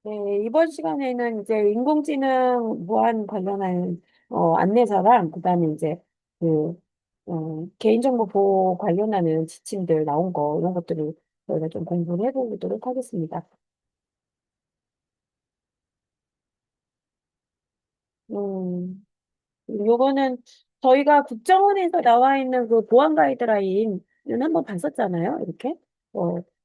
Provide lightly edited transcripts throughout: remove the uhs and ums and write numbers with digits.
네, 이번 시간에는 이제 인공지능 보안 관련한 안내사랑 그다음에 이제 그 개인정보 보호 관련하는 지침들 나온 거 이런 것들을 저희가 좀 공부를 해보도록 하겠습니다. 음, 요거는 저희가 국정원에서 나와 있는 그 보안 가이드라인은 한번 봤었잖아요. 이렇게.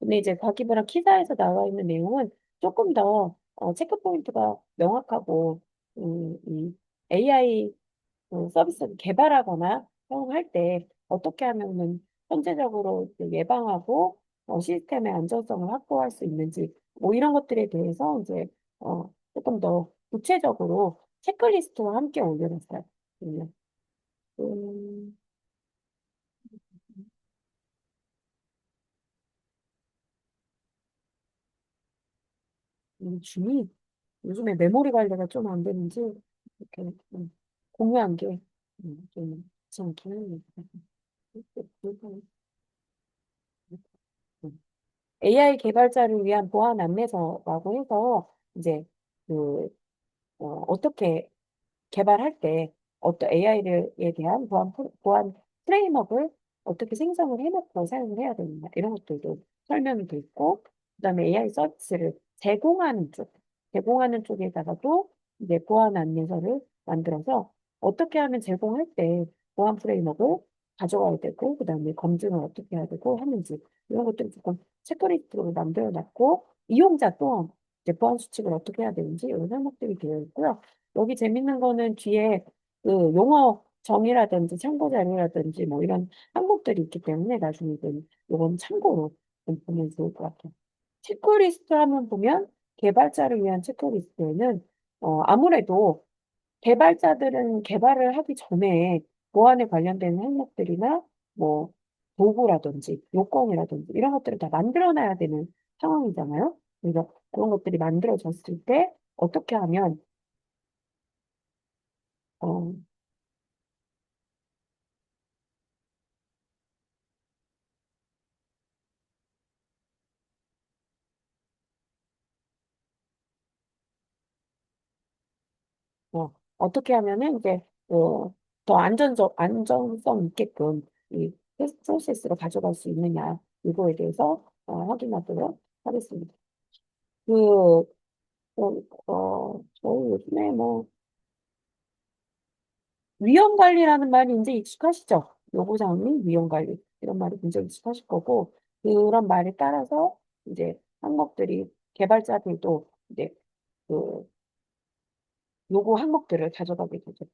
근데 이제 과기부랑 키사에서 나와 있는 내용은 조금 더 체크 포인트가 명확하고 이 AI 서비스를 개발하거나 사용할 때 어떻게 하면은 현재적으로 이제 예방하고 시스템의 안전성을 확보할 수 있는지 뭐 이런 것들에 대해서 이제 조금 더 구체적으로 체크리스트와 함께 올려놨어요. 음, 줌이 요즘에 메모리 관리가 좀 안 되는지 이렇게 공유한 게 좀 귀찮기는 AI 개발자를 위한 보안 안내서라고 해서 이제 그 어떻게 개발할 때 어떤 AI에 대한 보안 프레임워크를 어떻게 생성을 해놓고 사용을 해야 되느냐 이런 것들도 설명이 돼 있고 그다음에 AI 서비스를 제공하는 쪽에다가도 이제 보안 안내서를 만들어서 어떻게 하면 제공할 때 보안 프레임워크를 가져와야 되고 그다음에 검증을 어떻게 해야 되고 하는지 이런 것들을 조금 체크리스트로 만들어 놨고 이용자 또 이제 보안 수칙을 어떻게 해야 되는지 이런 항목들이 되어 있고요. 여기 재밌는 거는 뒤에 그 용어 정의라든지 참고 자료라든지 뭐 이런 항목들이 있기 때문에 나중에 이건 참고로 좀 보면 좋을 것 같아요. 체크리스트 하면 보면 개발자를 위한 체크리스트에는 아무래도 개발자들은 개발을 하기 전에 보안에 관련된 항목들이나 뭐 도구라든지 요건이라든지 이런 것들을 다 만들어놔야 되는 상황이잖아요. 그래서 그런 것들이 만들어졌을 때 어떻게 하면 어, 어떻게 하면은 이제 더 안전성 있게끔 이 프로세스로 가져갈 수 있느냐 이거에 대해서 확인하도록 하겠습니다. 그 저희 요즘에 뭐 위험 관리라는 말이 이제 익숙하시죠? 요구사항이 위험 관리 이런 말이 굉장히 익숙하실 거고 그런 말에 따라서 이제 항목들이 개발자들도 이제 그 요구 항목들을 가져가게 되죠.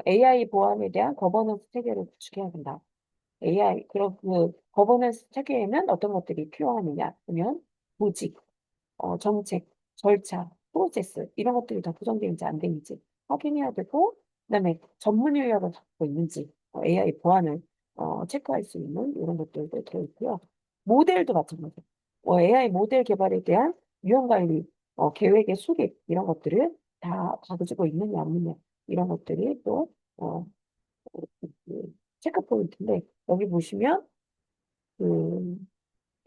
AI 보안에 대한 거버넌스 체계를 구축해야 된다. AI 그런 그 거버넌스 체계에는 어떤 것들이 필요하느냐 하면 조직, 정책, 절차, 프로세스 이런 것들이 다 구성되는지 안 되는지 확인해야 되고 그다음에 전문 인력을 갖고 있는지 AI 보안을 체크할 수 있는 이런 것들도 들어있고요. 모델도 마찬가지예요. AI 모델 개발에 대한 위험 관리 계획의 수립 이런 것들을 다 가지고 있느냐 없느냐 이런 것들이 또 어, 그 체크 포인트인데 여기 보시면 그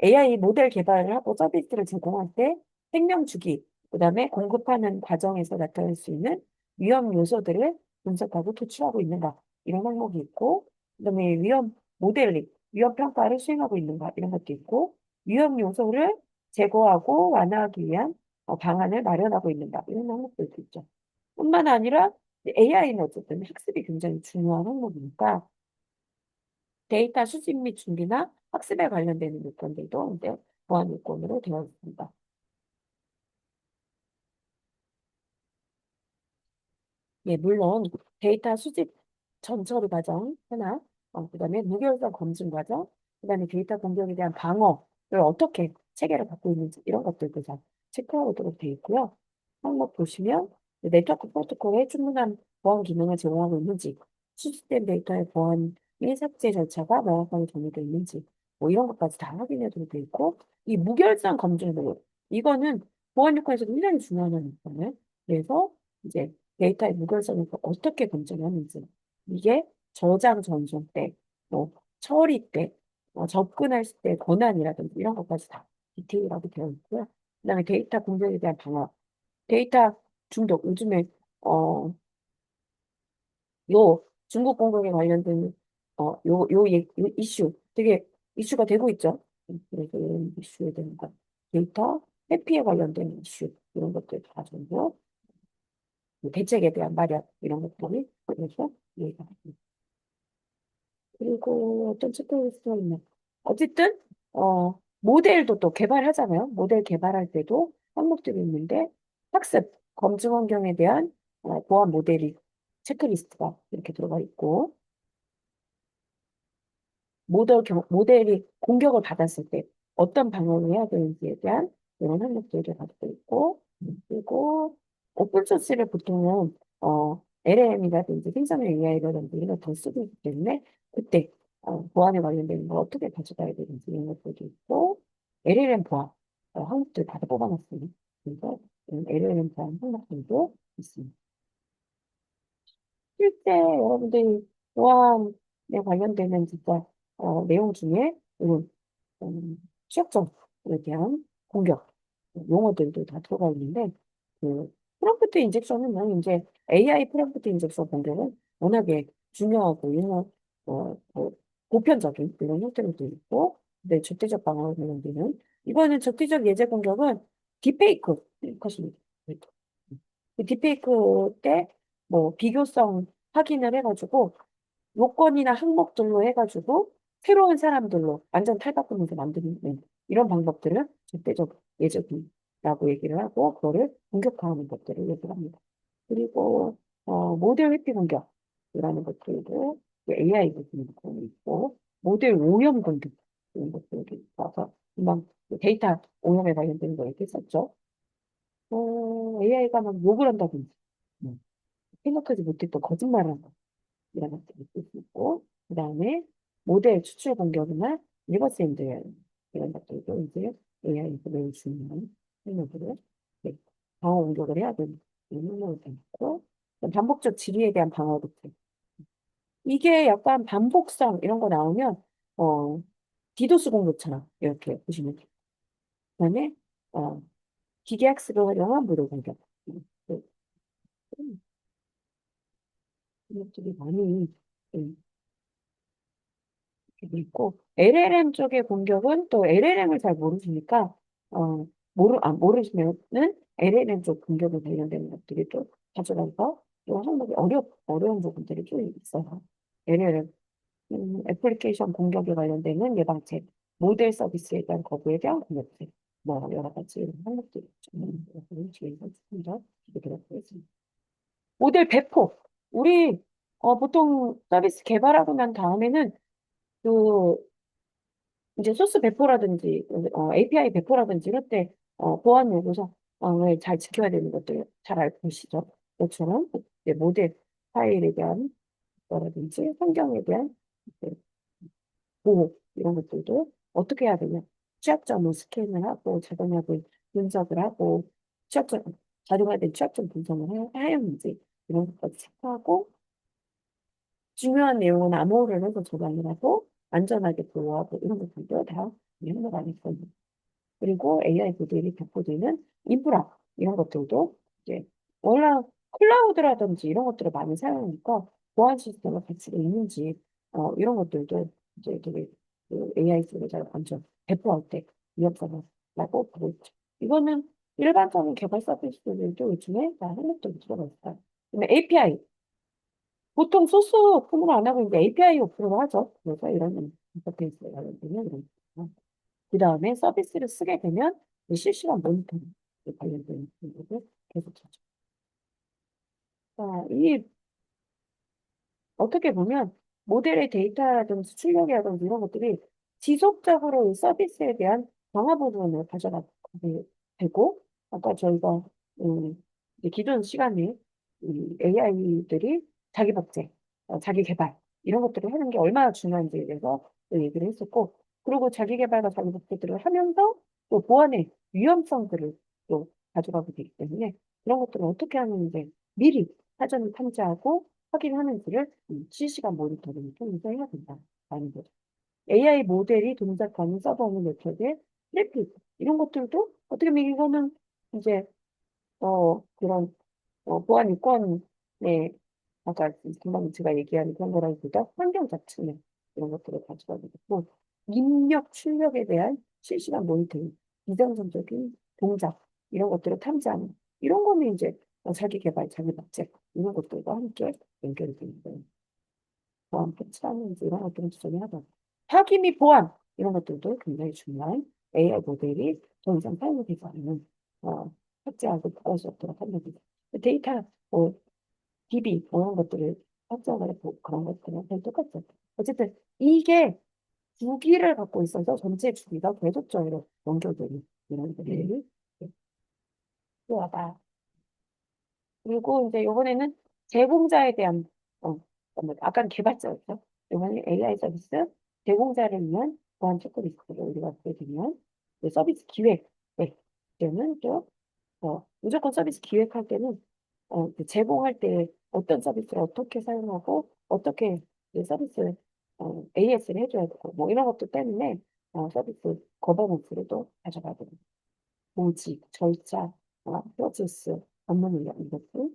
AI 모델 개발을 하고 서비스를 제공할 때 생명 주기, 그다음에 공급하는 과정에서 나타날 수 있는 위험 요소들을 분석하고 도출하고 있는가 이런 항목이 있고, 그다음에 위험 모델링, 위험 평가를 수행하고 있는가 이런 것도 있고, 위험 요소를 제거하고 완화하기 위한 방안을 마련하고 있는가 이런 항목들도 있죠. 뿐만 아니라 AI는 어쨌든 학습이 굉장히 중요한 항목이니까 데이터 수집 및 준비나 학습에 관련되는 요건들도 이제 보안 요건으로 되어 있습니다. 예, 물론 데이터 수집 전처리 과정 하나, 그다음에 무결성 검증 과정, 그다음에 데이터 공격에 대한 방어를 어떻게 체계를 갖고 있는지 이런 것들도 다 체크하도록 되어 있고요. 항목 보시면 네트워크 프로토콜에 충분한 보안 기능을 제공하고 있는지, 수집된 데이터의 보안 및 삭제 절차가 명확하게 정의되어 있는지, 뭐 이런 것까지 다 확인해도 되어 있고, 이 무결성 검증 부분, 이거는 보안 요건에서 굉장히 중요한 요건이에요. 그래서 이제 데이터의 무결성을 어떻게 검증하는지, 이게 저장 전송 때, 뭐 처리 때, 접근할 때 권한이라든지 이런 것까지 다 디테일하게 되어 있고요. 그다음에 데이터 공격에 대한 방어. 데이터 중독, 요즘에, 어, 요 중국 공격에 관련된, 요 이슈, 되게 이슈가 되고 있죠. 그래서 이런 이슈에 대한 거, 데이터 회피에 관련된 이슈, 이런 것들 가지고, 대책에 대한 마련, 이런 것들이, 그래서 얘기가 됩니다. 그리고 어떤 체크리스트가 있나. 어쨌든, 모델도 또 개발하잖아요. 모델 개발할 때도 항목들이 있는데, 학습, 검증 환경에 대한 보안 모델이 체크리스트가 이렇게 들어가 있고, 모델이 공격을 받았을 때 어떤 방어를 해야 되는지에 대한 이런 항목들을 가지고 있고, 그리고 오픈소스를 보통은, LLM이라든지 생성형 AI라든지 이런 걸 더 쓰고 있기 때문에 그때, 보안에 관련된 걸 어떻게 가져가야 되는지 이런 것들도 있고, LLM 보안, 항목들 다 뽑아놨습니다. 그래서 LLM 보안 항목들도 있습니다. 실제 여러분들이 보안에 관련되는 진짜 내용 중에 이런 취약점에 대한 공격 용어들도 다 들어가 있는데 그 프롬프트 인젝션은 이제 AI 프롬프트 인젝션 공격은 워낙에 중요하고 보편적인 이런 형태로도 있고 근데 적대적 방어를 관련되는 이거는 적대적 예제 공격은 딥페이크 것입니다. 그 딥페이크 때 뭐 비교성 확인을 해가지고 요건이나 항목들로 해가지고 새로운 사람들로 완전 탈바꿈해서 만드는 이런 방법들을 적대적 예적이라고 얘기를 하고 그거를 공격하는 것들을 얘기를 합니다. 그리고 모델 회피 공격이라는 것들도 AI 부분이 있고 모델 오염 공격 이런 것들도 있어서 금방 데이터 오염에 관련된 거 얘기했었죠. AI가 막 욕을 한다든지 생각하지 못했던 거짓말을 한다. 이런 것들이 있을 수 있고, 그 다음에 모델 추출 공격이나 리버스 엔지니어링 이런 것들도 이제 AI에서 매우 중요한 행위들을 네, 방어 공격을 해야 되는 이런 행동을 있고, 반복적 질의에 대한 방어 대책. 이게 약간 반복성 이런 거 나오면 디도스 공격처럼 이렇게 보시면 돼요. 그다음에 어, 기계학습을 활용한 무료 공격. 네, 이런 것들이 많이 있고, LLM 쪽의 공격은 또 LLM을 잘 모르시니까, 모르시면은 LLM 쪽 공격에 관련된 것들이 또 가져가서 또 항목이 어려운 부분들이 좀 있어요. LLM, 애플리케이션 공격에 관련되는 예방책, 모델 서비스에 대한 거부에 대한 공격책, 뭐 여러 가지 이런 항목들이 좀 주의해서 조금 더 드리겠습니다. 모델 배포. 우리 보통 서비스 개발하고 난 다음에는 그 이제 소스 배포라든지 API 배포라든지 이럴 때 보안 요구사항을 잘 지켜야 되는 것들 잘 알고 계시죠? 그처럼 이제 모델 파일에 대한 거라든지 환경에 대한 이제 보호 이런 것들도 어떻게 해야 되냐? 취약점을 스캔을 하고 자동화된 분석을 하고 취약점 자동화된 취약점 분석을 하였는지 이런 것까지 체크하고 중요한 내용은 암호화를 해서 저장을 하고 안전하게 보호하고 이런 것들도 다 해놓은 안 있거든요. 그리고 AI 모델이 배포되는 인프라 이런 것들도 이제 워낙 클라우드라든지 이런 것들을 많이 사용하니까 보안 시스템과 배치가 있는지 이런 것들도 이제 되게 그 AI 쪽에 잘 먼저 배포할 때 위협사라고 보고 있죠. 이거는 일반적인 개발 서비스들도 요즘에 다 해놓도록 들어가 있어요. 그다음에 API 보통 소스 오픈을 안 하고 이제 API 오픈을 하죠. 그래서 이런 인터페이스에 관련되면 이런 그 다음에 서비스를 쓰게 되면 이 실시간 모니터링 관련된 것을 계속 하죠. 자, 이 어떻게 보면 모델의 데이터라든지 출력이라든지 이런 것들이 지속적으로 이 서비스에 대한 강화 부분을 가져가게 되고, 아까 저희가 이제 기존 시간에 이 AI들이 자기 복제, 자기 개발 이런 것들을 하는 게 얼마나 중요한지에 대해서 또 얘기를 했었고, 그리고 자기 개발과 자기 복제들을 하면서 또 보안의 위험성들을 또 가져가게 되기 때문에 그런 것들을 어떻게 하는지 미리 사전을 탐지하고 확인하는지를 실시간 모니터링을 통해서 해야 된다라는 거죠. AI 모델이 동작하는 서버 없는 네트워크의 트래픽 이런 것들도 어떻게 보면 이거는 이제 그런 보안 요건에 아까 금방 제가 얘기한 그런 거라기보다 환경 자체는 이런 것들을 가져가게 되고 입력 출력에 대한 실시간 모니터링, 비정상적인 동작 이런 것들을 탐지하는 이런 거는 이제 자기 개발, 자기 박제 이런 것들과 함께 연결이 되는 거예요. 보안 패치라는 이제 이런 것들은 주저리 하다. 사기 및 보안 이런 것들도 굉장히 중요한 AI 모델이 더 이상 사용이 되지 않는 삭제하고 복구할 수 없도록 합니다. 데이터 뭐 DB 뭐 이런 것들을 삭제하고 그런 것들은 다 똑같죠. 어쨌든 이게 주기를 갖고 있어서 전체 주기가 계속적으로 연결되는 이런 모델이 필요하다. 그리고 이제 이번에는 제공자에 대한 어, 아까는 개발자였죠. 이번에 AI 서비스 제공자를 위한 보안 체크리스트를 우리가 보게 되면 이제 서비스 기획 때는 또 무조건 서비스 기획할 때는 그 제공할 때 어떤 서비스를 어떻게 사용하고 어떻게 이 서비스 AS를 해줘야 되고 뭐 이런 것들 때문에 서비스 거버넌스를 또 가져가야 됩니다. 공직, 절차, 프로세스, 업무 능력 이것도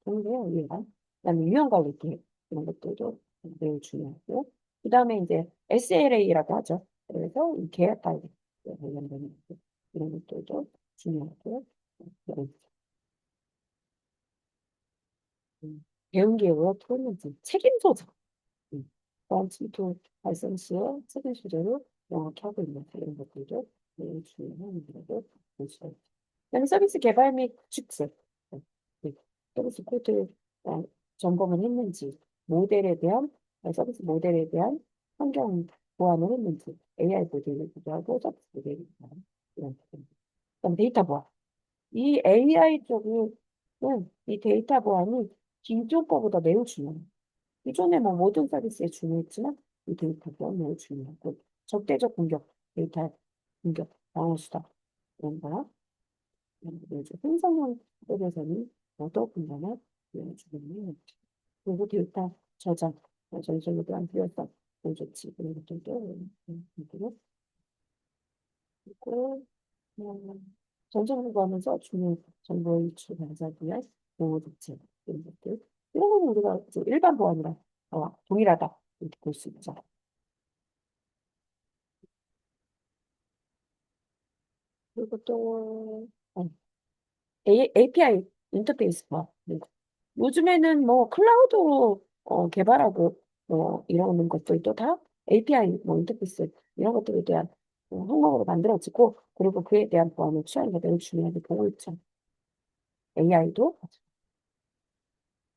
동일해요, 이해관. 그다음에 유형 관리 계획 이런 것들도 매우 중요하고 그다음에 이제 SLA라고 하죠. 그래서 이 계약 관리 관련되는 것들, 이런 것들도 중요하고 네. 배운 게 어떻게 책임 소재 원칙도 발생 시에 책임 소재로 명확히 하고 있는 이런 것들도 매우 중요한 일이라고 볼 수가 있죠. 그다음에 서비스 개발 및 구축책, 네, 서비스 코드 점검을 했는지, 모델에 대한 서비스 모델에 대한 환경 보완을 했는지, AI 모델이기도 하고 서비스 모델이기도 하고 이런 부분. 그다음 데이터 보안. 이 AI 쪽은 이 데이터 보안이 기존 거보다 매우 중요해요. 기존에 뭐 모든 서비스에 중요했지만 이 데이터 보안 매우 중요하고 적대적 공격, 데이터 공격, 방어 수단 이런 거 이제 생성형 쪽에서는 더더군다나 주겠네요. 그리고 데이터 저장, 전속에 대한 필요성, 보조치 이런 것들도 있고요. 그리고 전쟁을 하면서 중요 정보 유출 방지하기 위한 보호 조치 이런 것들 이런 거는 우리가 이제 일반 보안이랑 동일하다 이렇게 볼 수 있죠. 그리고 또 API 인터페이스 뭐 요즘에는 뭐 클라우드로 개발하고 이러는 것들도 다 API 뭐 인터페이스 이런 것들에 대한 항목으로 만들어지고 그리고 그에 대한 보안을 취하는 게 매우 중요하게 보고 있죠. AI도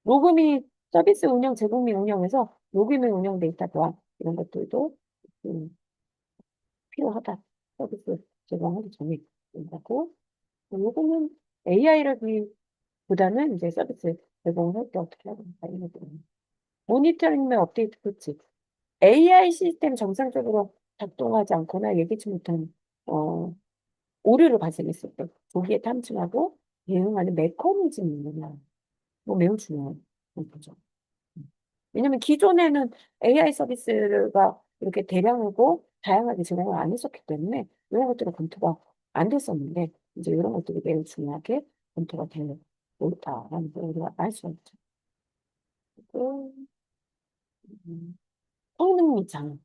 로그미 서비스 운영 제공 및 운영에서 로그미 운영 데이터 보안 이런 것들도 음, 필요하다. 서비스 제공하기 전에 된다고. 요거는 AI라기보다는 이제 서비스 제공할 때 어떻게 하는가 이런 거 모니터링 및 업데이트 조치. AI 시스템 정상적으로 작동하지 않거나 예기치 못한 어, 오류를 발생했을 때 조기에 탐지하고 대응하는 메커니즘이 있느냐. 뭐 매우 중요한 거죠. 왜냐면 기존에는 AI 서비스가 이렇게 대량하고 다양하게 제공을 안 했었기 때문에 이런 것들은 검토가 안 됐었는데 이제 이런 것들이 매우 중요하게 검토가 되는 옳다라는 걸 우리가 알 수가 있죠. 그리고 성능 미장.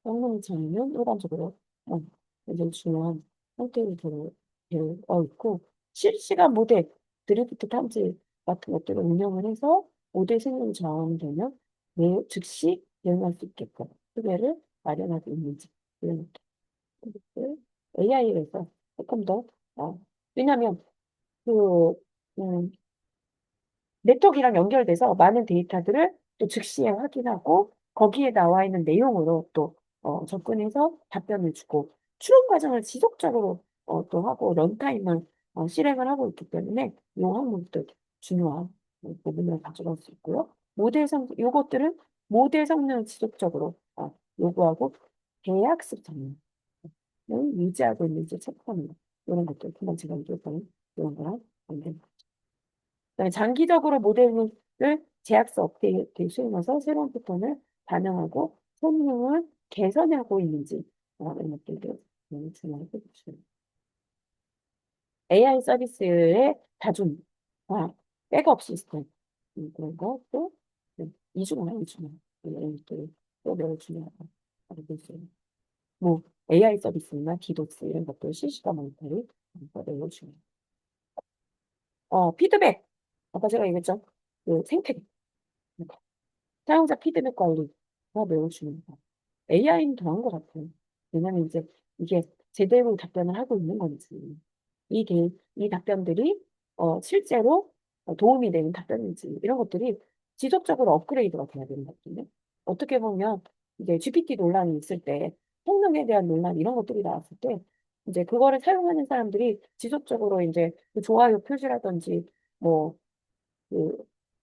성능 미장은 일반적으로 어, 굉장히 중요한 형태로 되어 있고 실시간 모델, 드리프트 탐지 같은 것들을 운영을 해서 모델 생성이 저하되면 매우 즉시 대응할 수 있게끔 수배를 마련하고 있는지 이런 것들 AI에서 조금 더 왜냐하면 그 음, 네트워크랑 연결돼서 많은 데이터들을 또 즉시에 확인하고 거기에 나와 있는 내용으로 또 접근해서 답변을 주고 추론 과정을 지속적으로 또 하고 런타임을 실행을 하고 있기 때문에 이 항목도 중요한 부분을 가져갈 수 있고요. 요것들은 모델 성능을 지속적으로 요구하고 대학습 장면을 유지하고 있는지 체크하는 거. 이런 것들 금방 제가 얘기했던 이런 거랑 관계됩니다. 그다음에 장기적으로 모델을 제약서 업데이트 수행해서 새로운 패턴을 반영하고 성능을 개선하고 있는지 이런 것들도 중요하게 보시면 AI 서비스의 다중화, 백업 시스템, 그런 거, 또, 이중화, 이중화. 이런 것들이 또 매우 중요하다. 알고 있어요. 뭐, AI 서비스나 디도스 이런 것들 실시간 모니터링, 매우 중요해요. 피드백. 아까 제가 얘기했죠. 그 생태계. 사용자 피드백 관리가 매우 중요합니다. AI는 더한 것 같아요. 왜냐면 이제 이게 제대로 답변을 하고 있는 건지, 이 답변들이 실제로 도움이 되는 답변인지, 이런 것들이 지속적으로 업그레이드가 돼야 되는 것 같은데, 어떻게 보면 이제 GPT 논란이 있을 때, 성능에 대한 논란, 이런 것들이 나왔을 때, 이제 그거를 사용하는 사람들이 지속적으로 이제 그 좋아요 표시라든지, 뭐, 그,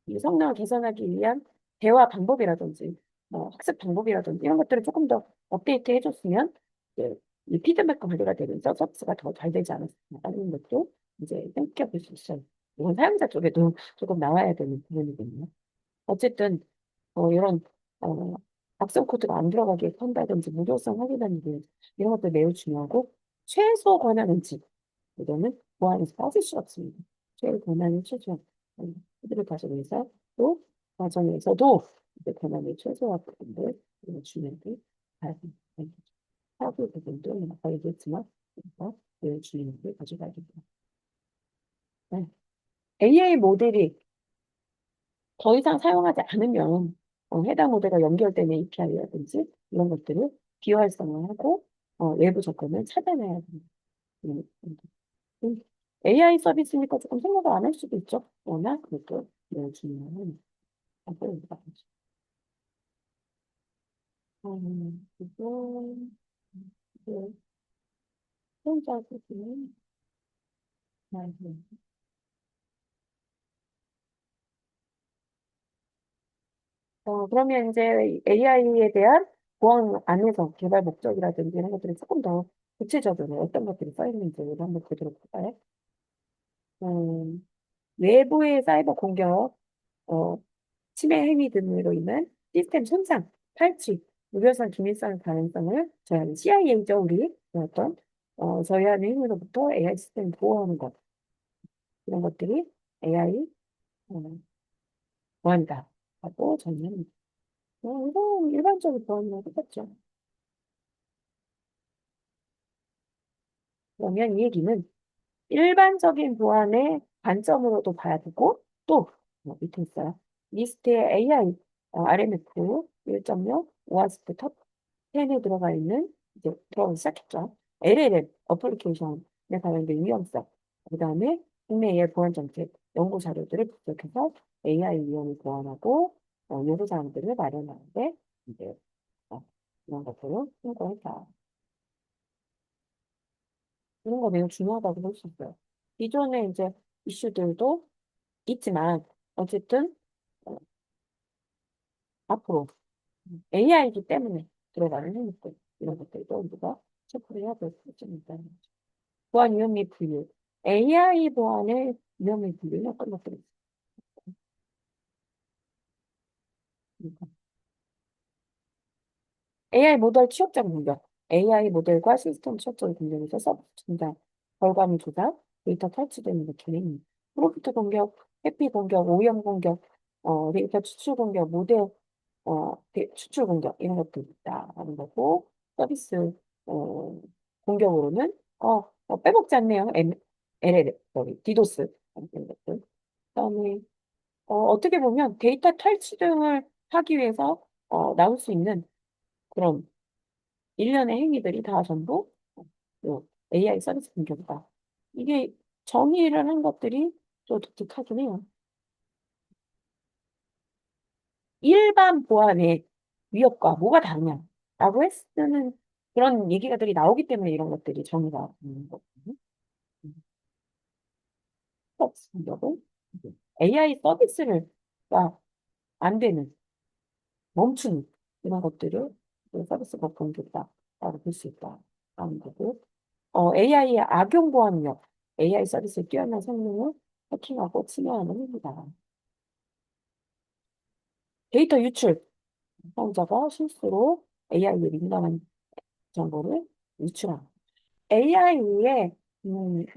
이 성능을 개선하기 위한 대화 방법이라든지, 학습 방법이라든지, 이런 것들을 조금 더 업데이트 해줬으면, 이제 이 피드백 관리가 되면서 서비스가 더 잘 되지 않았나라는 것도 이제 생각해 볼 수 있어요. 이건 사용자 쪽에도 조금 나와야 되는 부분이거든요. 어쨌든, 이런, 어, 악성 코드가 안 들어가게 한다든지, 무효성 확인하는 게, 이런 것도 매우 중요하고, 최소 권한 원칙, 이거는 보안에서 빠질 수 없습니다. 최소 권한을 최소한, 그들을 가지고 있어 또, 과정에서도 이제 권한을 최소화하는 데 중요하게 잘 하고 부분도 아까 얘기했지만, 그래서 매우 중요하게 가져가야 됩니다. 네. AI 모델이 더 이상 사용하지 않으면 해당 모델과 연결되는 API라든지 이런 것들을 비활성화 하고 외부 접근을 차단해야 됩니다. AI 서비스니까 조금 생각을 안 할 수도 있죠. 워낙 그것도 매우 중요한 부분입니다. 그리고 그 혼자 쓰기는 그러면 이제 AI에 대한 보안 안에서 개발 목적이라든지 이런 것들이 조금 더 구체적으로 어떤 것들이 써 있는지 한번 보도록 할까요? 음, 외부의 사이버 공격, 어, 침해 행위 등으로 인한 시스템 손상, 탈취, 무결성 기밀성 가능성을 저희하는 CIA죠, 우리 어떤 저희하는 행위로부터 AI 시스템 보호하는 것 이런 것들이 AI 어, 보안이다 하고 저희는 이거 일반적인 보안이라고 했죠. 그러면 이 얘기는 일반적인 보안의 관점으로도 봐야 되고, 또, 밑에 있어요. 리스트에 AI, RMF 1.0, 오아시스 탑 10에 들어가 있는, 이제 들어가기 시작했죠. LLM, 어플리케이션에 관련된 위험성, 그 다음에 국내 AI 보안 정책, 연구 자료들을 분석해서 AI 위험을 보완하고, 요구사항들을 마련하는데, 이제, 이런 것들을 참고했다. 이런 거 매우 중요하다고 볼 수 있어요. 기존의 이제 이슈들도 있지만, 어쨌든, 어, 앞으로 AI이기 때문에 들어가는 행위들, 이런 것들도 우리가 체크를 해야 될 수 있습니다. 보안 위험 및 분류. AI 보안의 위험 및 분류는 어떤 것들이 있습니까? AI 모델 취약점 공격. AI 모델과 시스템 취약점을 공격해서 서비스 중단, 결과물 조작, 데이터 탈취되는 것들이 프로mp트 공격, 회피 공격, 오염 공격, 데이터 추출 공격, 모델 추출 공격 이런 것들이 있다라는 거고 서비스 어, 공격으로는 빼먹지 않네요. LL, 디도스 이런 것들. 그다음에 어떻게 보면 데이터 탈취 등을 하기 위해서 나올 수 있는 그런 일련의 행위들이 다 전부 AI 서비스 공격이다. 이게 정의를 한 것들이 좀 독특하긴 해요. 일반 보안의 위협과 뭐가 다르냐라고 했는 그런 얘기가들이 나오기 때문에 이런 것들이 정의가 되는 거거든요. 서비스 공격은 AI 서비스를 안 되는 멈추는 이런 것들을 서비스가 공격이다라고 볼 수 있다라는 거고 AI의 악용 보안 위협, AI 서비스의 뛰어난 성능을 해킹하고 침해하는 행위다. 데이터 유출, 사용자가 실수로 AI에 민감한 정보를 유출함. AI의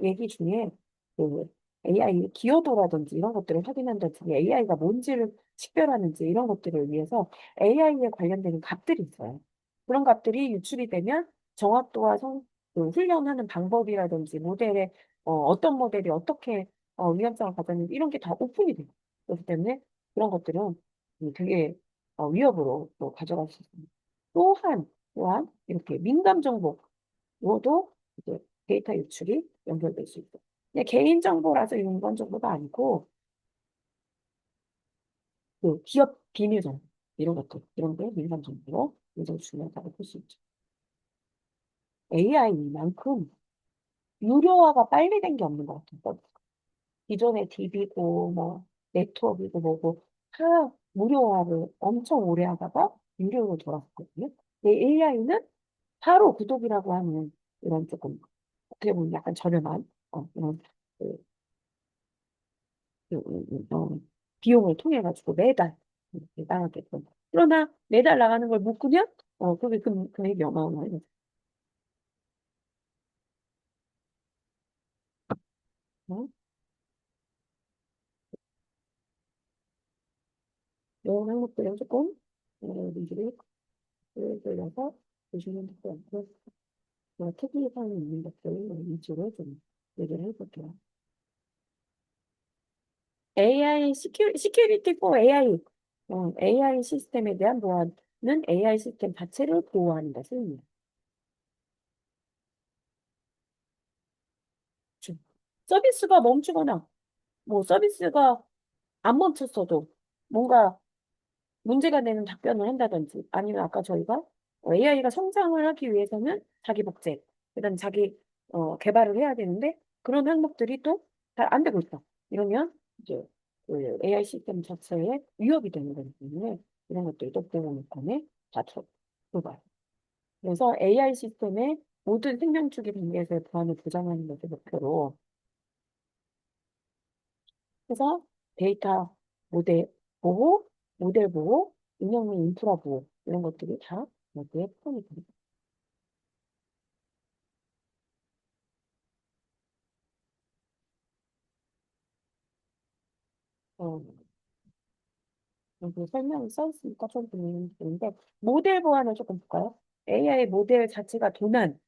얘기 중에 그 AI 기여도라든지 이런 것들을 확인한다든지 AI가 뭔지를 식별하는지 이런 것들을 위해서 AI에 관련되는 값들이 있어요. 그런 값들이 유출이 되면 정확도와 그 훈련하는 방법이라든지 모델의 어떤 모델이 어떻게 위험성을 가졌는지 이런 게 다 오픈이 돼요. 그렇기 때문에 그런 것들은 되게 위협으로 또 가져갈 수 있습니다. 또한 이렇게 민감 정보로도 이제 데이터 유출이 연결될 수 있고 그냥 개인 정보라서 인권 정보가 아니고 그 기업 비밀 정보 이런 것들 이런 게 민감 정보로 굉장히 중요하다고 볼 수 있죠. AI만큼 유료화가 빨리 된 게 없는 것 같아요. 기존의 DB고 뭐 네트워크이고 뭐고 다 무료화를 엄청 오래 하다가 유료로 돌아왔거든요. 근데 AI는 바로 구독이라고 하는 이런 조금 어떻게 보면 약간 저렴한 이런 그, 그, 비용을 통해 가지고 매달 이렇게 나가게끔. 그러나 매달 나가는 걸 묶으면 그게 금액이 어마어마해요. 어? 이런 항목들은 조금 민기를 돌려서 보시면 될 것 같고 특이사항이 있는 것들 위주로 좀 얘기를 해볼게요. AI 시큐리티 포 AI AI 시스템에 대한 보안은 AI 시스템 자체를 보호하는 것을 의미해요. 그렇죠. 서비스가 멈추거나 뭐 서비스가 안 멈췄어도 뭔가 문제가 되는 답변을 한다든지 아니면 아까 저희가 AI가 성장을 하기 위해서는 자기 복제, 그다음 자기 개발을 해야 되는데 그런 항목들이 또 잘 안 되고 있다. 이러면 이제 그 AI 시스템 자체에 위협이 되는 거기 때문에 이런 것들도 보호무권에 다 들어가요. 그래서 AI 시스템의 모든 생명주기 단계에서의 보안을 보장하는 것을 목표로 해서 데이터 모델 보호, 모델 보호, 운영의 인프라 보호 이런 것들이 다 여기에 포함이 됩니다. 어, 여기 설명이 써 있으니까 좀 보는데 모델 보안을 조금 볼까요? AI 모델 자체가 도난,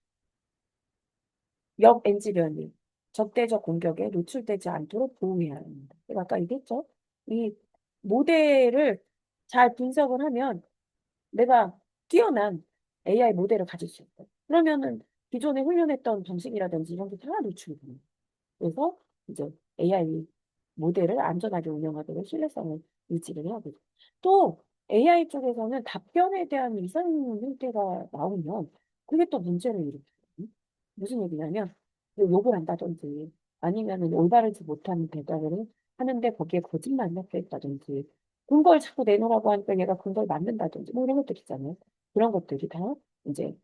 역엔지니어링, 적대적 공격에 노출되지 않도록 보호해야 합니다. 제가 아까 얘기했죠? 이 모델을 잘 분석을 하면 내가 뛰어난 AI 모델을 가질 수 있어요. 그러면은 기존에 훈련했던 방식이라든지 이런 게 다 노출이 됩니다. 그래서 이제 AI 모델을 안전하게 운영하도록 신뢰성을 유지를 해야 되죠. 또 AI 쪽에서는 답변에 대한 이상 형태가 나오면 그게 또 문제를 일으켜요. 무슨 얘기냐면 뭐 욕을 한다든지 아니면은 올바르지 못한 대답을 하는데 거기에 거짓말이 섞여 있다든지 근거를 자꾸 내놓으라고 하니까 얘가 근거를 만든다든지 뭐 이런 것들 있잖아요. 그런 것들이 다 이제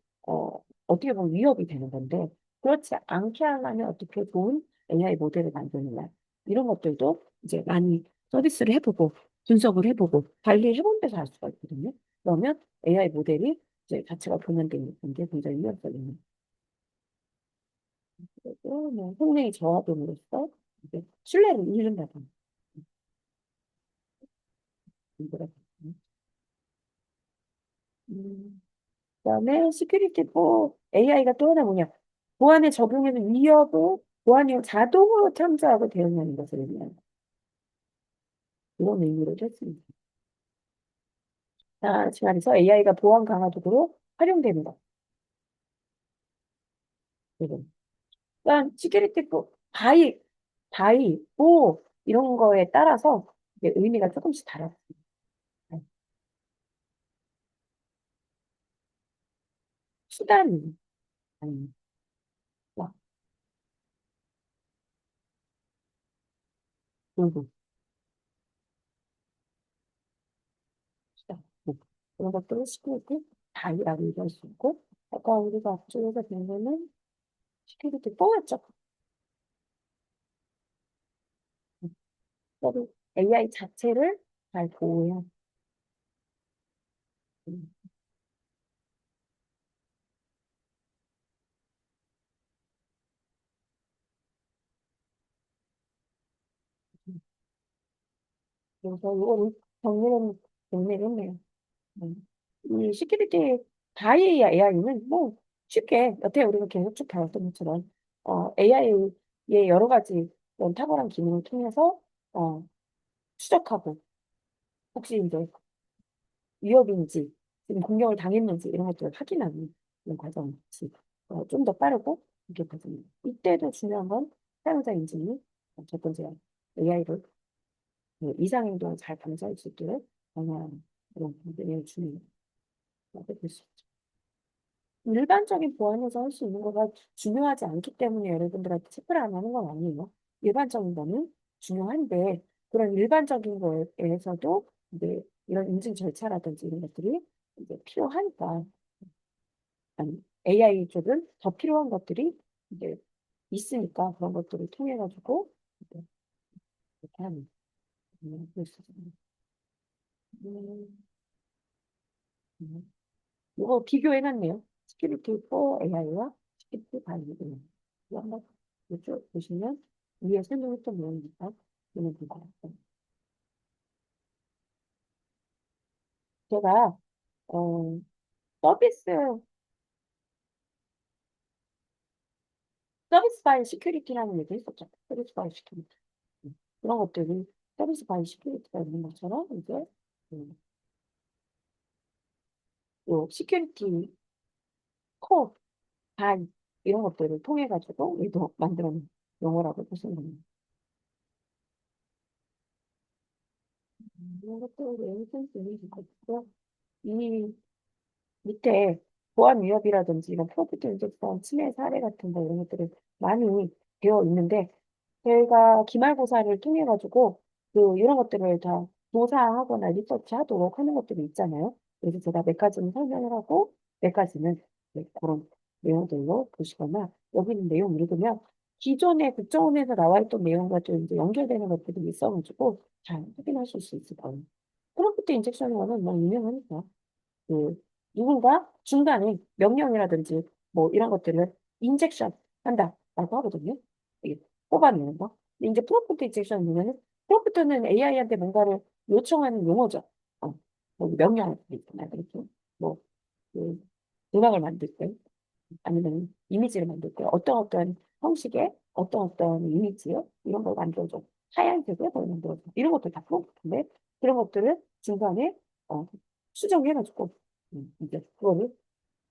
어떻게 보면 위협이 되는 건데 그렇지 않게 하려면 어떻게 좋은 AI 모델을 만드느냐 이런 것들도 이제 많이 서비스를 해보고 분석을 해보고 관리해본 데서 알 수가 있거든요. 그러면 AI 모델이 이제 자체가 교란되는 게 굉장히 위협적인 거고 뭐 성능이 저하됨으로써 이제 신뢰를 잃는다든지 그렇거든요. 그다음에 시큐리티 4 AI가 또 하나 뭐냐 보안에 적용하는 위협을 보안이 자동으로 탐지하고 대응하는 것을 의미하는 이런 의미로 했습니다. 다시 말해서 AI가 보안 강화 도구로 활용되는 것. 지금. 그러니까 시큐리티 뭐 이런 거에 따라서 이제 의미가 조금씩 달라요. 수단이 아닙니다. 그리고 수단. 그런 것들을 시큐리티 다이라고 얘기할 수 있고 아까 우리가 앞쪽에서 본 거는 시큐리티 4였죠. 그래도 AI 자체를 잘 보호해야 음, 그래서 이거를 정리를 했네요. 이 시큐리티 바이 AI는 뭐 쉽게 여태 우리가 계속 쭉 배웠던 것처럼 AI의 여러 가지 이런 탁월한 기능을 통해서 추적하고 혹시 이제 위협인지 지금 공격을 당했는지 이런 것들을 확인하는 이런 과정이 좀 더 빠르고 이게 과정이에요. 이때도 중요한 건 사용자 인증이 첫 번째 AI를 이상행동을 잘 방지할 수 있도록 방어하는 그런 부분이 중요하다고 볼 수 있죠. 일반적인 보안에서 할 수 있는 거가 중요하지 않기 때문에 여러분들한테 체크를 안 하는 건 아니에요. 일반적인 거는 중요한데 그런 일반적인 거에서도 이제 이런 인증 절차라든지 이런 것들이 이제 필요하니까 아니 AI 쪽은 더 필요한 것들이 이제 있으니까 그런 것들을 통해 가지고 이제 이렇게 하는 그럴 수 있어요. 음, 음. 이거 비교해놨네요. 스크립트 4 AI와 스크립트 5. 이거 한번 이쪽 보시면 위에 설명했던 내용이니까 보면 될것 같아요. 제가 어, 서비스 서비스 바이 시큐리티라는 얘기 했었죠. 서비스 바이 시큐리티. 그런 것들이 서비스 바이 시큐리티가 있는 것처럼 이제 음, 요 시큐리티 코어 바이 이런 것들을 통해 가지고 우리도 만들어낸 용어라고 보시면 됩니다. 이런 것들을 외울 수 있는 것 같고요. 이 밑에 보안 위협이라든지 이런 프로피트 인젝션 침해 사례 같은 거 이런 것들이 많이 되어 있는데 저희가 기말고사를 통해 가지고 이런 것들을 다 조사하거나 리서치하도록 하는 것들이 있잖아요. 그래서 제가 몇 가지는 설명을 하고 몇 가지는 네, 그런 내용들로 보시거나 여기 있는 내용 읽으면 기존에 국정원에서 나와 있던 내용과 좀 이제 연결되는 것들이 있어가지고 잘 확인하실 수 있을 거예요. 프로피트 인젝션은 뭐 유명하니까. 그 누군가 중간에 명령이라든지 뭐 이런 것들을 인젝션 한다라고 하거든요. 이게 뽑아내는 거. 근데 이제 프롬프트 인젝션 보면은 프롬프트는 AI한테 뭔가를 요청하는 용어죠. 뭐 명령을 있거나 이렇게 뭐 그 음악을 만들 때 아니면 이미지를 만들 때 어떤 형식의 어떤 이미지요 이런 걸 만들어줘. 하얀색을 뭐 만들어줘. 이런 것들 다 프롬프트인데 그런 것들을 중간에 어, 수정해가지고 이제 그거를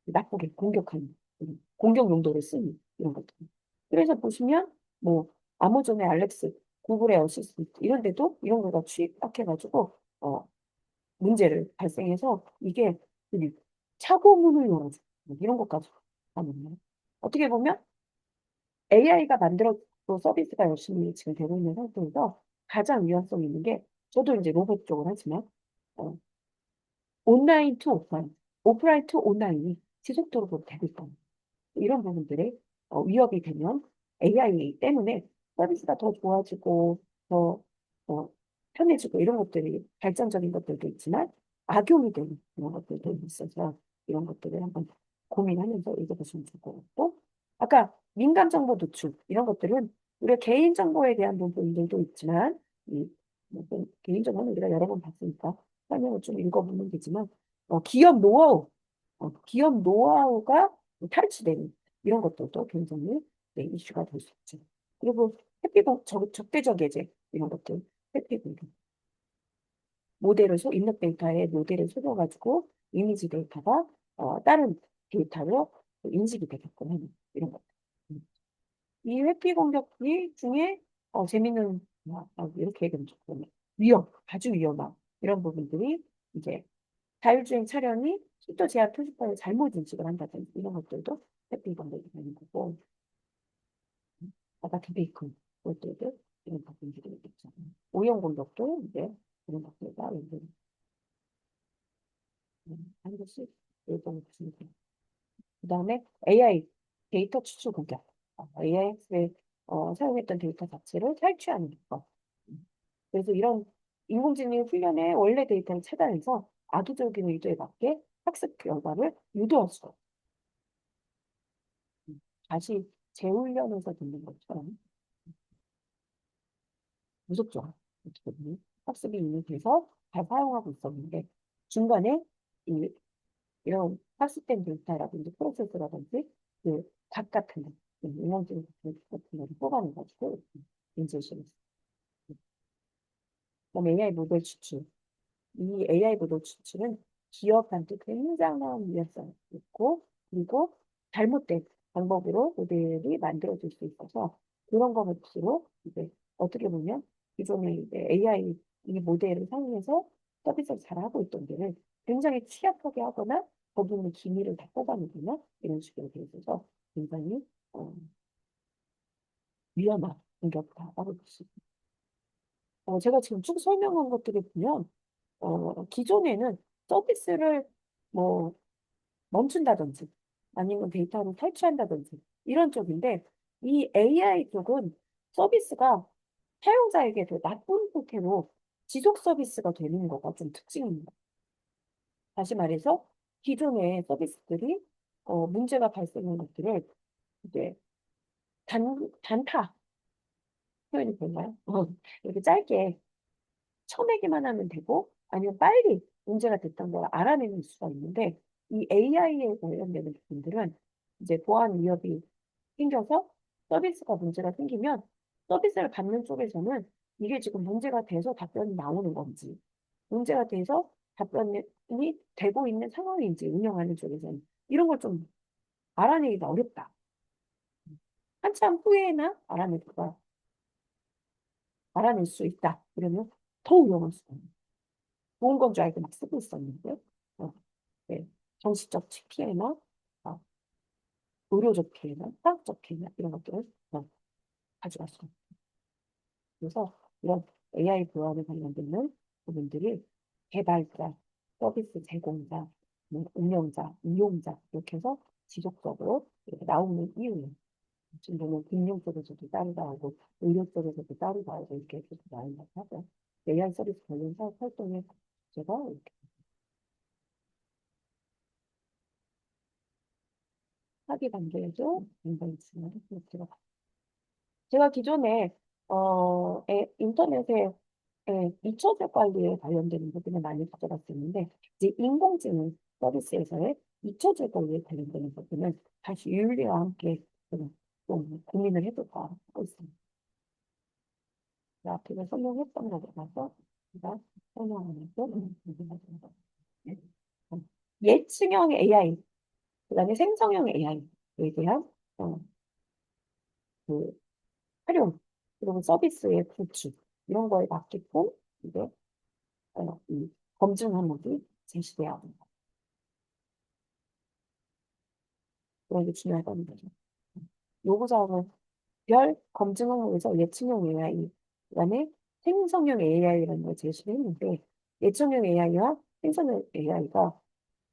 나쁘게 공격하는 공격 용도로 쓰는 이런 것들. 그래서 보시면 뭐 아마존의 알렉스, 구글의 어시스턴트 이런 데도 이런 거가 취약해가지고 문제를 발생해서 이게 이 착오문을 열어줘 이런 것까지 하는 거예요. 어떻게 보면 AI가 만들어도 서비스가 열심히 지금 되고 있는 상태에서 가장 위험성 있는 게 저도 이제 로봇 쪽을 하지만 어, 온라인 투 오프라인, 오프라인 투 온라인이 지속적으로 되고 있다. 이런 부분들이 위협이 되면 AI 때문에 서비스가 더 좋아지고 더 편해지고 이런 것들이 발전적인 것들도 있지만 악용이 되는 이런 것들도 있어서 이런 것들을 한번 고민하면서 읽어보시면 좋을 것 같고 아까 민감정보 노출 이런 것들은 우리가 개인정보에 대한 부분들도 있지만 뭐 개인정보는 우리가 여러 번 봤으니까 설명을 좀 읽어보면 되지만 기업 노하우가 탈취되는 이런 것들도 굉장히 네, 이슈가 될 수 있죠. 그리고 적대적 예제 이런 것들 회피 공격 입력 데이터에 모델을 속여가지고 이미지 데이터가 다른 데이터로 인식이 되게끔 하는 이런 것들. 이 회피 공격이 중에 재미있는 이렇게 얘기하면 좋겠네. 아주 위험한 이런 부분들이 이제 자율주행 차량이 속도 제한 표시판을 잘못 인식을 한다든지 이런 것들도 회피 공격이 되는 거고 아까 베이컨 것들도 이런 부분들이 있겠죠. 오염 공격도 이제 그런 것들과 하는 것이 일종의 것입니다. 그다음에 AI 데이터 추출 공격. AI에 사용했던 데이터 자체를 탈취하는 것. 그래서 이런 인공지능 훈련의 원래 데이터를 차단해서 악의적인 의도에 맞게 학습 결과를 유도할 수가 없어요. 다시 재훈련해서 듣는 것처럼 무섭죠. 어떻게 보면. 학습이 이미 돼서 잘 사용하고 있었는데 중간에 이, 이런 학습된 데이터라든지 프로세스라든지 그각 같은 거, 인공지능 같은 거를 뽑아내가지고 인쇄시켰어요. 그다음에 AI 모델 추출. 이 AI 모델 추출은 기업한테 굉장한 위험성이 있고 그리고 잘못된 방법으로 모델이 만들어질 수 있어서 그런 것으로 이제 어떻게 보면 기존의 이제 AI 이 모델을 사용해서 서비스를 잘하고 있던 데를 굉장히 취약하게 하거나 거기 있는 기밀을 다 뽑아내거나 이런 식으로 돼 있어서 굉장히 위험한 공격다라고 볼 수 있습니다. 제가 지금 쭉 설명한 것들을 보면 기존에는 서비스를 뭐 멈춘다든지 아니면 데이터를 탈취한다든지 이런 쪽인데 이 AI 쪽은 서비스가 사용자에게 더 나쁜 형태로 지속 서비스가 되는 거가 좀 특징입니다. 다시 말해서 기존의 서비스들이 문제가 발생한 것들을 이제 단타 표현이 되나요? 이렇게 짧게 쳐내기만 하면 되고 아니면 빨리 문제가 됐던 걸 알아내는 수가 있는데 이 AI에 관련되는 부분들은 이제 보안 위협이 생겨서 서비스가 문제가 생기면 서비스를 받는 쪽에서는 이게 지금 문제가 돼서 답변이 나오는 건지 문제가 돼서 답변이 되고 있는 상황인지 운영하는 쪽에서는 이런 걸 좀 알아내기가 어렵다. 한참 후에나 알아낼 수 있다. 이러면 더 위험할 수가 있는 좋은 건 줄 알고 막 쓰고 있었는데, 어, 네. 정신적 피해나, 어, 의료적 피해나, 사학적 피해나, 이런 것들을 가져갈 수 있어요. 그래서 이런 AI 보안에 관련되는 부분들이 개발자, 서비스 제공자, 운영자, 이용자, 이렇게 해서 지속적으로 이렇게 나오는 이유예요. 지금 보면 금융 쪽에서도 따로 나오고, 의료 쪽에서도 따로 나오고, 이렇게 계속 나온다고 하죠. AI 서비스 관련 사업 활동에 제가 이렇게 사기 단계에도 굉장히 중요한 들어가. 제가 기존에 인터넷에 잊혀질 관리에 관련되는 부분을 많이 가져봤었는데 이제 인공지능 서비스에서의 잊혀질 관리에 관련되는 부분은 다시 윤리와 함께 좀 고민을 해볼까 하고 있습니다. 앞에 설명했던 거에 대해서 제가 설명하면서 궁금하습니다. 예측형 AI, 그다음에 생성형 AI에 대한 어, 그 활용, 그리고 서비스의 구축, 이런 거에 맞게끔 이제 이 검증 항목이 제시돼야 합니다. 그런 게 중요하다는 거죠. 요구사항은 별 검증 항목에서 예측형 AI, 그다음에 생성형 AI라는 걸 제시를 했는데 예측형 AI와 생성형 AI가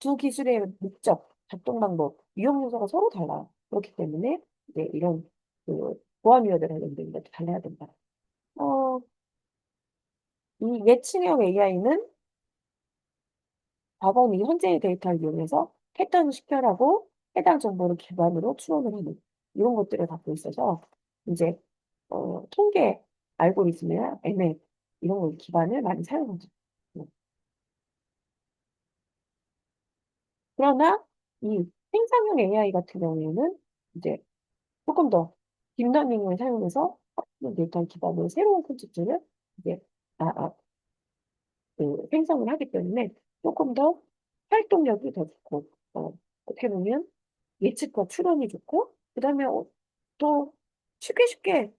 두 기술의 목적, 작동 방법, 유형 요소가 서로 달라요. 그렇기 때문에 이제 이런 보안 위협에 관련된 것도 달라야 된다. 어, 이 예측형 AI는 과거는 현재의 데이터를 이용해서 패턴을 식별하고 해당 정보를 기반으로 추론을 하는 이런 것들을 갖고 있어서 이제 통계 알고리즘이나 ML 이런 걸 기반을 많이 사용하죠. 네. 그러나 이 생성형 AI 같은 경우에는 이제 조금 더 딥러닝을 사용해서 데이터 기반으로 새로운 콘텐츠를 이제 아, 아, 생성을 하기 때문에 조금 더 활동력이 더 좋고 어떻게 보면 예측과 추론이 좋고 그다음에 또 쉽게 쉽게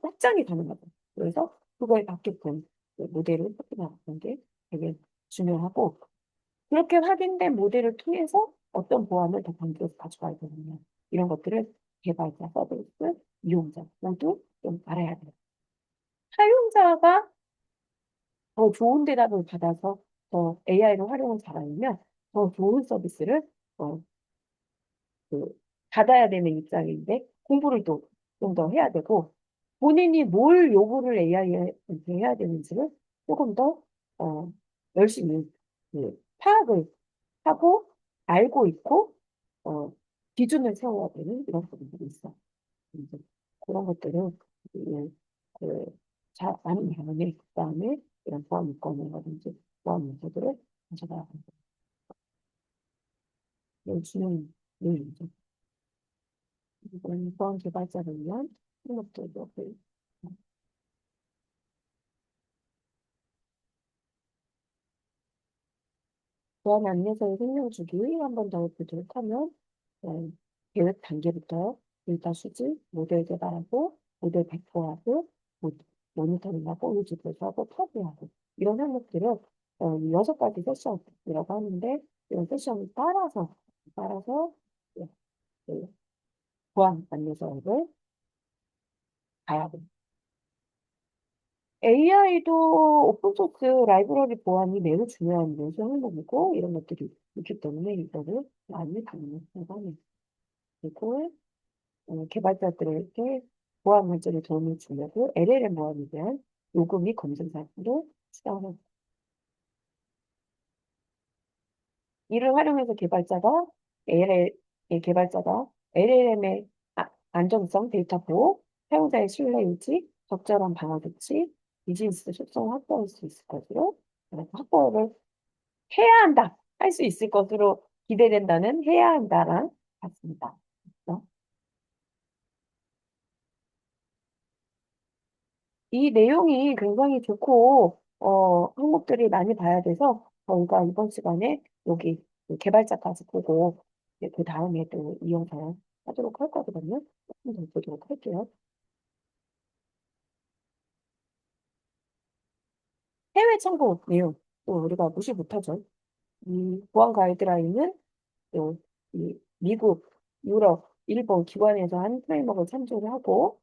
확장이 가능하고 그래서 그거에 맞게끔 모델을 확인하는 게 되게 중요하고 그렇게 확인된 모델을 통해서 어떤 보안을 더 강조해서 가져가야 되느냐 이런 것들을 개발자, 서비스, 이용자 모두 좀 알아야 돼요. 사용자가 더 좋은 대답을 받아서 더 AI를 활용을 잘하면 더 좋은 서비스를 어, 그, 받아야 되는 입장인데 공부를 또 좀 더 해야 되고 본인이 뭘 요구를 AI한테 해야 되는지를 조금 더 어, 열심히 파악을 하고 알고 있고 어, 기준을 세워야 되는 이런 부분들이 있어. 이제 그런 것들은 예, 그 잘 아는 다음에 그다음에 이런 보안 요건이라든지 보안 요소들을 가져가야 합니다. 요즘은 이제 이번 보안 개발자를 위한 행업들도 보안 안내서의 설명주기 한 번 더 보도록 하면 어, 계획 단계부터 데이터 수집, 모델 개발하고 모델 배포하고 모니터링하고 유지보수하고 파괴하고 이런 항목들을 6가지 세션이라고 하는데 이런 세션을 따라서 예, 그 보안 안내서를 가야 됩니다. AI도 오픈소스 라이브러리 보안이 매우 중요한 요소 항목이고 이런 것들이 있기 때문에 이거를 많이 강조하고 합니다. 그리고 개발자들에게 보안 발전에 도움을 주려고 LLM 보안에 대한 요구 및 검증 사항도 추가하는 이를 활용해서 개발자가 LLM의 안정성, 데이터 보호, 사용자의 신뢰 유지, 적절한 방어 조치, 비즈니스 속성을 확보할 수 있을 것으로 확보를 해야 한다, 할 수 있을 것으로 기대된다는 해야 한다랑 같습니다. 그래서 이 내용이 굉장히 좋고, 항목들이 많이 봐야 돼서 저희가 이번 시간에 여기 그 개발자까지 보고 그 다음에 또 이 영상 하도록 할 거거든요. 조금 더 보도록 할게요. 해외 참고 내용, 또 우리가 무시 못하죠. 이 보안 가이드라인은 또 이 미국, 유럽, 일본 기관에서 한 프레임워크를 참조를 하고,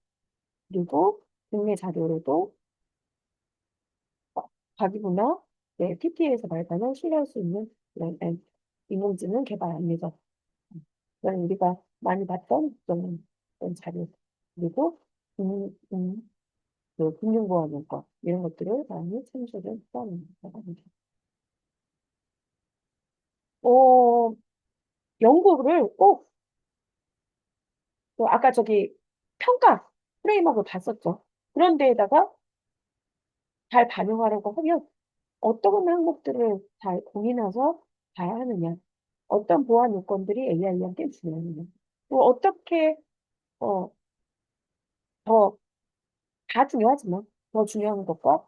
그리고 국내 자료로도 자기구나 PT에서 발간한 신뢰할 수 있는 이런 인공지능 개발 안내서, 그런 우리가 많이 봤던 그런 자료, 그리고 금, 금, 그 금융보안 요건 이런 것들을 많이 참조를 했다는 어, 연구를 꼭, 또 아까 저기 평가 프레임워크를 봤었죠. 그런 데에다가 잘 반영하려고 하면 어떤 항목들을 잘 고민해서 봐야 하느냐, 어떤 보안 요건들이 AI한테 중요하느냐, 또 어떻게 어, 더, 다 중요하지만 더 중요한 것과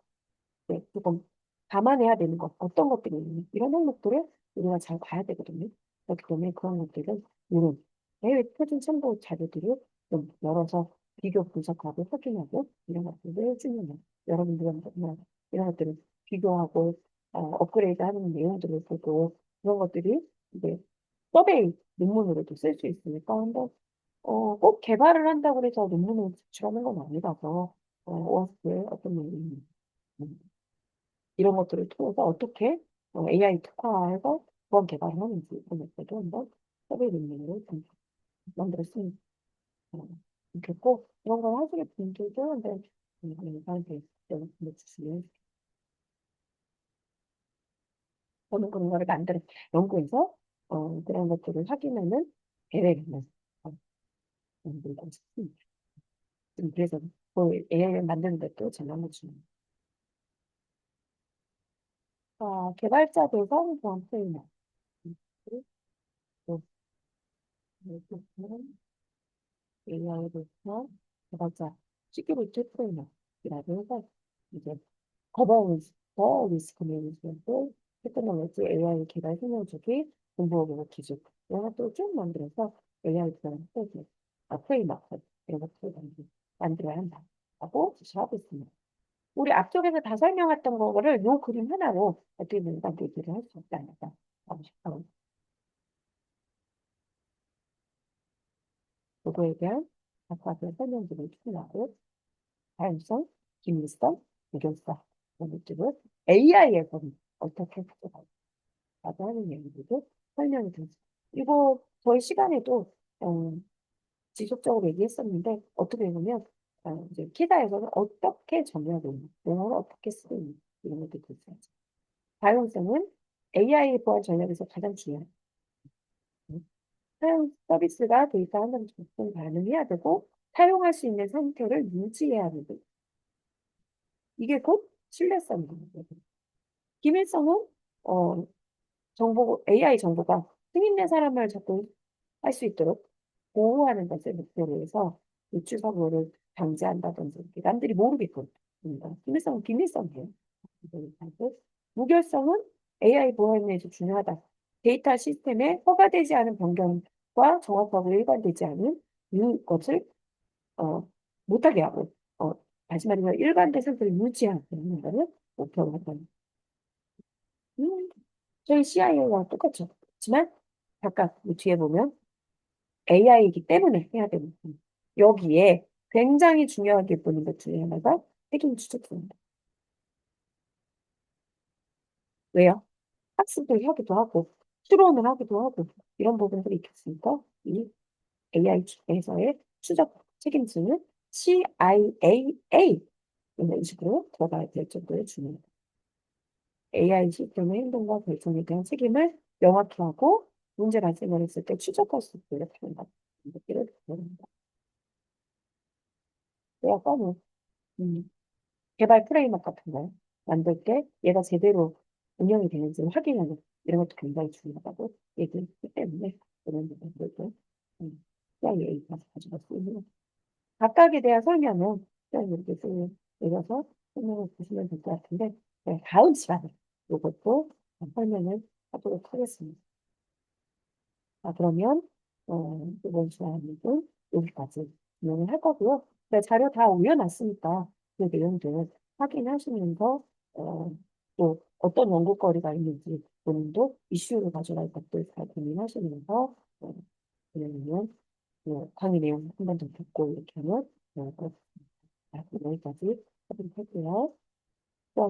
조금 감안해야 되는 것, 어떤 것들이 있는 이런 항목들을 우리가 잘 봐야 되거든요. 그렇기 때문에 그런 것들은 이런 해외 표준 참고 자료들을 좀 열어서 비교 분석하고 확인하고 이런 것들을 중요해요. 여러분들은 정말 이런 것들을 비교하고 업그레이드 하는 내용들을 보고 그런 것들이 이제 서베이 논문으로도 쓸 수 있으니까 한번 꼭 개발을 한다고 해서 논문을 제출하는 건 아니라서 OS의 어떤 내용이 이런 것들을 통해서 어떻게 AI 특화해서 보안 개발을 하는지 이런 것들도 한번 서베이 논문으로 좀 만들었으면 좋겠고 이런 걸 하시는 분들도 한번 저한테 연락을 주시면 저는 그런 거를 연구해서 그런 것들을 확인하는 대회를 만들고 싶습니다. 그래서 그 AI를 만드는 것도 전화를 주는 개발자 대상 보안 트레이너 그리고 또 AI에 대해서 개발자 시큐리티 트레이너라고 해서 이제 더 리스크 매니지먼트 테크놀로지 AI 개발 설명주기 공부하고 기술 이런 것들을 쭉 만들어서 AI 기반 프레임워크 이런 것들을 만들어야 한다라고 지시하고 있습니다. 우리 앞쪽에서 다 설명했던 거를 요 그림 하나로 어떻게 보면 얘기를 할 수 없지 않을까 하고 싶어요. 요거에 대한 각각의 설명들을 추진하고 다양성, 기밀성, 유연성 이런 것들을 AI에서는 어떻게 가져가고 하는 얘기들도 설명이 되죠. 이거 저희 시간에도 지속적으로 얘기했었는데 어떻게 보면 이제 키다에서는 어떻게 정의하고 있는 용어를 어떻게 쓰고 있는 이런 것들이 있어요. 다양성은 AI 보안 전략에서 가장 중요한 사용 서비스가 데이터 한정 조건 반응해야 되고 사용할 수 있는 상태를 유지해야 되고 이게 곧 신뢰성입니다. 기밀성은 어, AI 정보가 승인된 사람을 자꾸 할 수 있도록 보호하는 것을 목표로 해서 유출 사고를 방지한다든지 이렇게 남들이 모르게끔 합니다. 기밀성은 비밀성이에요. 그리고 무결성은 AI 보안에서 중요하다. 데이터 시스템에 허가되지 않은 변경과 정확하고 일관되지 않은 이것을 어, 못하게 하고 다시 말하면 일관된 상태를 유지하는 것을 목표로 한다는. 음, 저희 CIA와 똑같죠. 그렇지만 각각 이 뒤에 보면 AI이기 때문에 해야 되는 여기에 굉장히 중요하게 보는 것 중에 하나가 책임 추적입니다. 왜요? 학습을 하기도 하고 추론을 하기도 하고 이런 부분들이 있겠습니까? 이 AI 에서의 추적 책임지는 CIAA 이런 식으로 들어가야 될 정도의 중요합니다. AI 시스템의 행동과 결정에 대한 책임을 명확히 하고 문제 발생을 했을 때 추적할 수 있도록 한다. 이것들을 배웁니다. 약간 개발 프레임워크 같은 거 만들 때 얘가 제대로 운영이 되는지 확인하는 이런 것도 굉장히 중요하다고 얘기했기 때문에 이런 부분들도 CIA가 가져갈 수 있는 각각에 대한 설명은 그냥 이렇게 내려서 설명을 보시면 될 것 같은데 네, 다음 시간에 이것도 설명을 하도록 하겠습니다. 그러면 이번 시간은 여기까지 진행을 할 거고요. 네, 자료 다 올려놨으니까 그 내용들 확인하시면서 또 어떤 연구거리가 있는지 본인도 이슈로 가져갈 것들 잘 고민하시면서 그러면 강의 내용 한 번 더 듣고 이렇게 하면 그렇습니다. 여기까지 하도록 할게요. 수고하셨습니다.